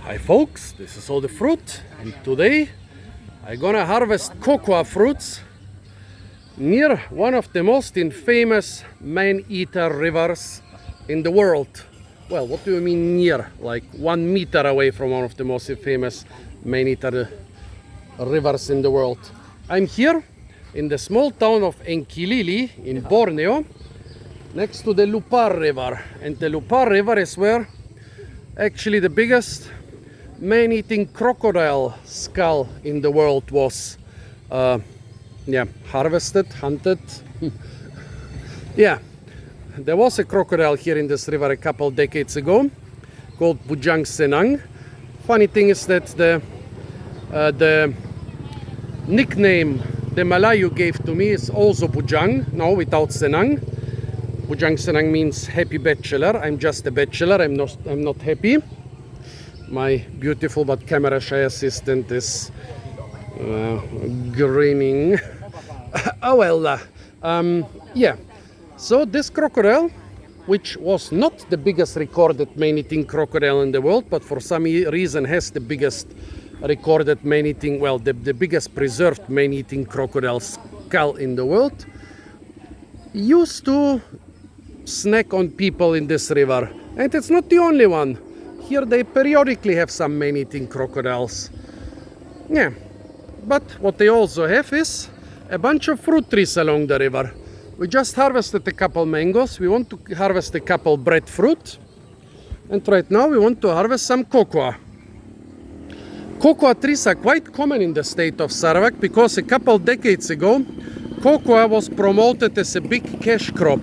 Hi folks, this is all the fruit, and today I'm gonna harvest cocoa fruits near one of the most famous Man Eater rivers in the world. Well, what do you mean near? Like 1 meter away from one of the most famous Man Eater rivers in the world. I'm here in the small town of Enkilili in Borneo, next to the Lupar River. And the Lupar River is where actually the biggest man-eating crocodile skull in the world was harvested, hunted. Yeah, there was a crocodile here in this river a couple decades ago called Bujang Senang. Funny thing is that the nickname the Malayu gave to me is also Bujang, no, without Senang. Bujang Senang means happy bachelor. I'm just a bachelor, I'm not happy. My beautiful but camera shy assistant is grinning. Oh well, yeah. So this crocodile, which was not the biggest recorded man-eating crocodile in the world, but for some reason has the biggest recorded man-eating, well, the biggest preserved man-eating crocodile skull in the world, used to snack on people in this river. And it's not the only one. Here they periodically have some man-eating crocodiles. Yeah, but what they also have is a bunch of fruit trees along the river. We just harvested a couple mangoes. We want to harvest a couple breadfruit. And right now we want to harvest some cocoa. Cocoa trees are quite common in the state of Sarawak because a couple decades ago, cocoa was promoted as a big cash crop.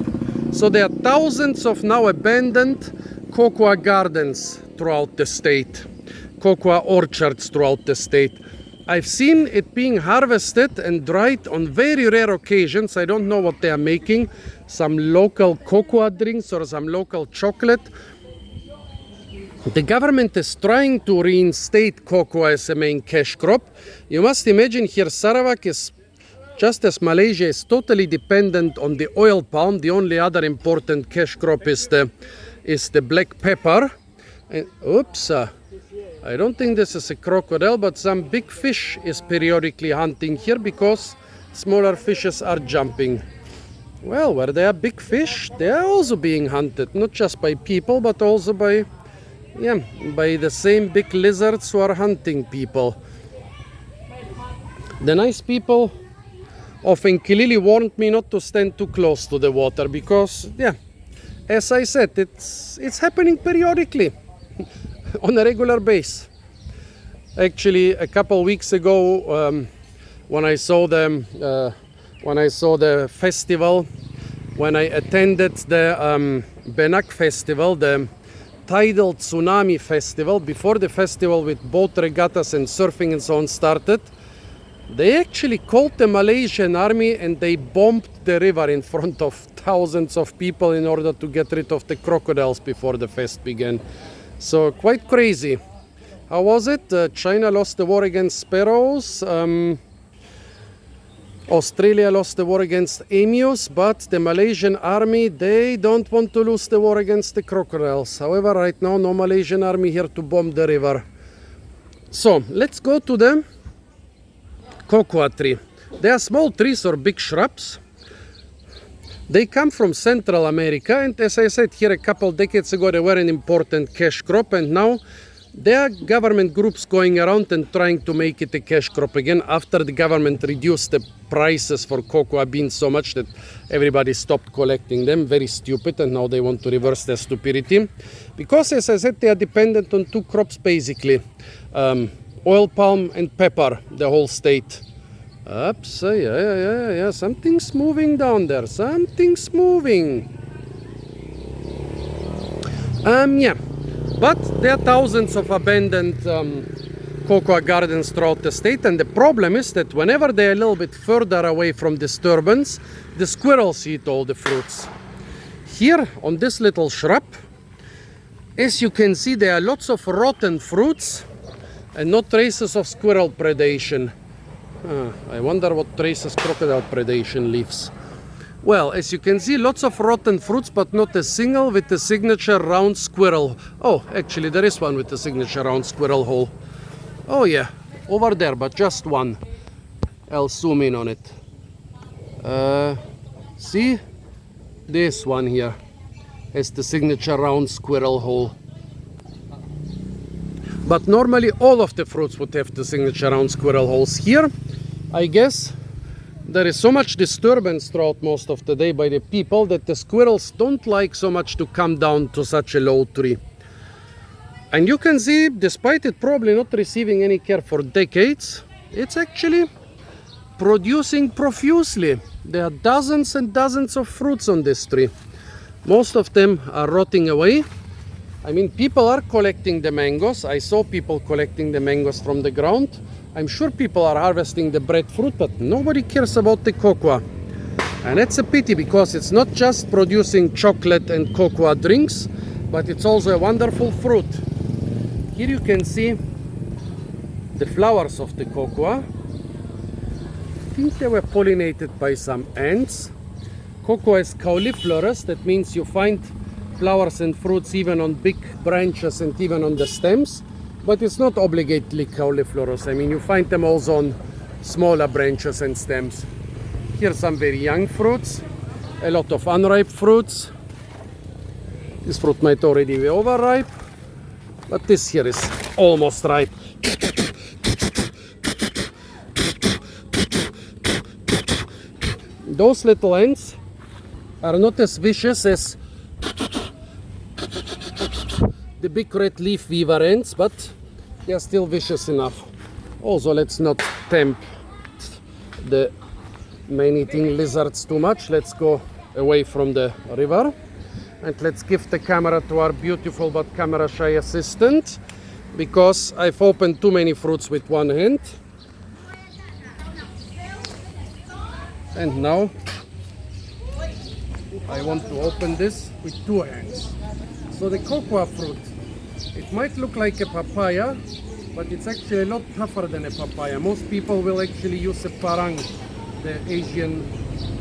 So there are thousands of now abandoned cocoa gardens throughout the state, cocoa orchards throughout the state. I've seen it being harvested and dried on very rare occasions. I don't know what they are making, some local cocoa drinks or some local chocolate. The government is trying to reinstate cocoa as a main cash crop. You must imagine here Sarawak is, just as Malaysia is totally dependent on the oil palm, the only other important cash crop is the black pepper. And, oops, I don't think this is a crocodile, but some big fish is periodically hunting here because smaller fishes are jumping. Well, where there are big fish, they are also being hunted, not just by people, but also by the same big lizards who are hunting people. The nice people of Enkilili warned me not to stand too close to the water because, as I said, it's happening periodically on a regular basis. Actually, a couple weeks ago, when I saw the festival, when I attended the Benak festival, the tidal tsunami festival, before the festival with boat regattas and surfing and so on started, they actually called the Malaysian army and they bombed the river in front of thousands of people in order to get rid of the crocodiles before the fest began. So quite crazy. How was it? China lost the war against sparrows. Australia lost the war against emus, but the Malaysian army, they don't want to lose the war against the crocodiles. However, right now, no Malaysian army here to bomb the river. So let's go to the cocoa tree. They are small trees or big shrubs. They come from Central America, and as I said here a couple decades ago, they were an important cash crop, and now there are government groups going around and trying to make it a cash crop again after the government reduced the prices for cocoa beans so much that everybody stopped collecting them. Very stupid, and now they want to reverse their stupidity. Because, as I said, they are dependent on two crops basically. Oil palm and pepper, the whole state. Oops, yeah, something's moving down there, something's moving. But there are thousands of abandoned cocoa gardens throughout the state, and the problem is that whenever they're a little bit further away from disturbance, the squirrels eat all the fruits. Here on this little shrub, as you can see, there are lots of rotten fruits and no traces of squirrel predation. I wonder what traces crocodile predation leaves. Well, as you can see, lots of rotten fruits, but not a single with the signature round squirrel. Oh, actually, there is one with the signature round squirrel hole. Oh yeah, over there, but just one. I'll zoom in on it. See? This one here has the signature round squirrel hole. But normally all of the fruits would have the signature round squirrel holes. Here, I guess, there is so much disturbance throughout most of the day by the people that the squirrels don't like so much to come down to such a low tree. And you can see, despite it probably not receiving any care for decades, it's actually producing profusely. There are dozens and dozens of fruits on this tree. Most of them are rotting away. I mean, people are collecting the mangoes. I saw people collecting the mangoes from the ground. I'm sure people are harvesting the breadfruit, but nobody cares about the cocoa. And it's a pity, because it's not just producing chocolate and cocoa drinks, but it's also a wonderful fruit. Here you can see the flowers of the cocoa. I think they were pollinated by some ants. Cocoa is cauliflorous. That means you find flowers and fruits even on big branches and even on the stems. But it's not obligately cauliflorous. I mean, you find them also on smaller branches and stems. Here are some very young fruits. A lot of unripe fruits. This fruit might already be overripe, but this here is almost ripe. Those little ants are not as vicious as the big red leaf weaver ants, but they are still vicious enough. Also, let's not tempt the man-eating lizards too much. Let's go away from the river, and let's give the camera to our beautiful but camera-shy assistant, because I've opened too many fruits with one hand. And now I want to open this with two hands. So the cocoa fruit, it might look like a papaya, but it's actually a lot tougher than a papaya. Most people will actually use a parang, the Asian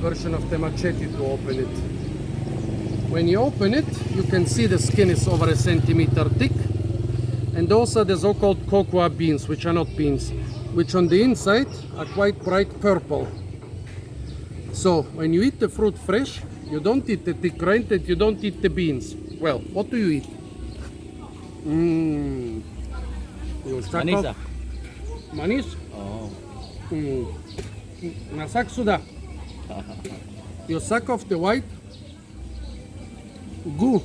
version of the machete, to open it. When you open it, you can see the skin is over 1 centimeter thick. And those are the so-called cocoa beans, which are not beans, which on the inside are quite bright purple. So when you eat the fruit fresh, you don't eat the thick rind and you don't eat the beans. Well, what do you eat? You suck Manis off. Manis? Oh. Nasak sudah. You suck off the white goo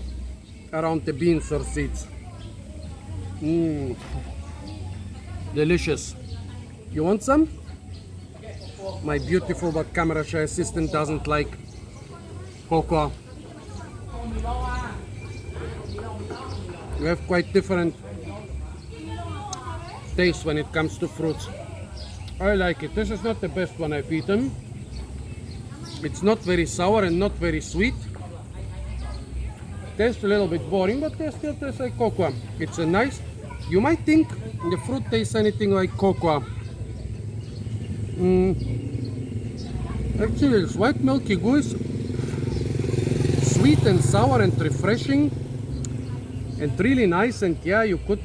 around the beans or seeds. Delicious. You want some? My beautiful but camera-shy assistant doesn't like cocoa. You have quite different tastes when it comes to fruits. I like it. This is not the best one I've eaten. It's not very sour and not very sweet. Tastes a little bit boring, but it still tastes like cocoa. It's a nice. You might think the fruit tastes anything like cocoa. Actually, this white milky goo is sweet and sour and refreshing and really nice. And yeah, you could.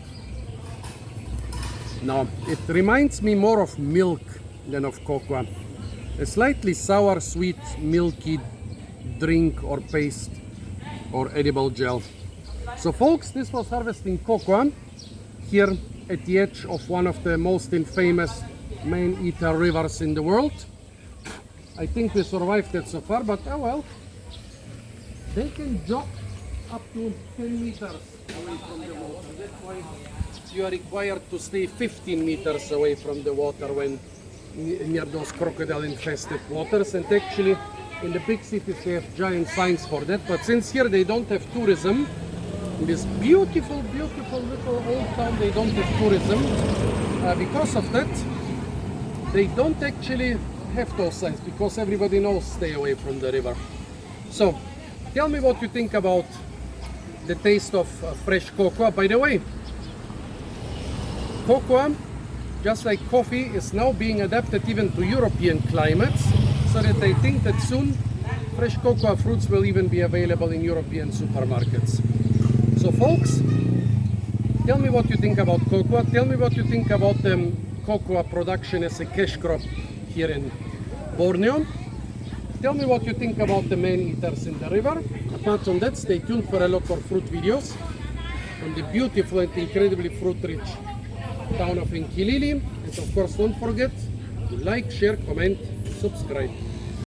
No, it reminds me more of milk than of cocoa. A slightly sour, sweet, milky drink or paste or edible gel. So folks, this was harvesting cocoa here at the edge of one of the most infamous Man Eater rivers in the world. I think we survived it so far, but oh well. They can jog up to 10 meters away from the water. That's why you are required to stay 15 meters away from the water when near those crocodile infested waters. And actually in the big cities they have giant signs for that, but since here they don't have tourism, in this beautiful little old town they don't have tourism, because of that they don't actually have those signs, because everybody knows stay away from the river. So tell me what you think about the taste of fresh cocoa. By the way, cocoa, just like coffee, is now being adapted even to European climates, so that I think that soon Fresh cocoa fruits will even be available in European supermarkets. So folks, tell me what you think about cocoa. Tell me what you think about cocoa production as a cash crop here in Borneo. Tell me what you think about the man eaters in the river. Apart from that, stay tuned for a lot more fruit videos from the beautiful and incredibly fruit-rich town of Enkilili. And of course, don't forget to like, share, comment, subscribe.